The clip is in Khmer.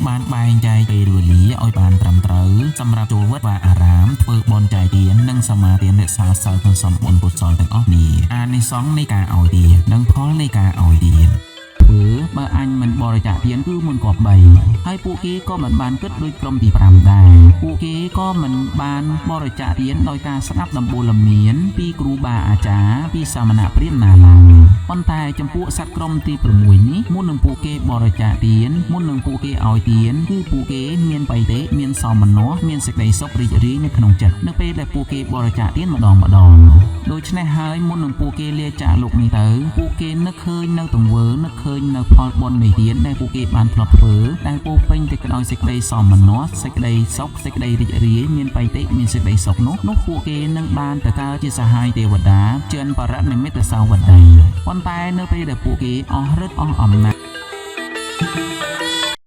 បានបែងចែកពេលវេលាឲ្យបានត្រឹមត្រូវសម្រាប់ចូលវត្តអារាមធ្វើបុណ្យចែកទាននិងសមាទានរក្សាសិលក្នុងសំបុណ្យពុទ្ធសលទាំងអស់នេះអានិសង្ឃនៃការឲ្យទាននិងផលនៃការឲ្យទានធ្វើបើអញមិនបរិច្ចាគទានគឺមុនគប្បីហើយពួកគេក៏មិនបានគិតដូចក្រុមទី5ដែរពួកគេក៏មិនបានបរិច្ចាគទានដោយការស្ដាប់ដំបូន្មានពីគ្រូបាអាចារ្យពីសាមណព្រាហ្មណ៍ណាឡើយប៉ុន្តែចំពោះសត្វក្រុមទី6នេះមុននឹងពួកគេបរិច្ចាគទានមុននឹងពួកគេឲ្យទានគឺពួកគេមានបៃតេមានសោមនស្សមានសេចក្តីសុខរីករាយនៅក្នុងចិត្តនៅពេលដែលពួកគេបរិច្ចាគទានម្ដងដូច្នេះហើយមុននឹងពួកគេលាចាកលោកនេះទៅពួកគេនឹកឃើញនៅទង្វើនឹកឃើញនៅផលបុណ្យនៃទានដែលពួកគេបានធ្លាប់ធ្វើដែលពោពេញទៅដោយសេចក្តីសោមនស្សសេចក្តីសុខសេចក្តីរីករាយមានបៃតេមានសេចក្តីសុខនោះពួកគេនឹងបានទៅកើតជាសហាយទេវតាចិនបរនិមិត្តសាវតីប៉ុន្តែនៅពេលដែលពួកគេអស់ឫទ្ធិអស់អំណាច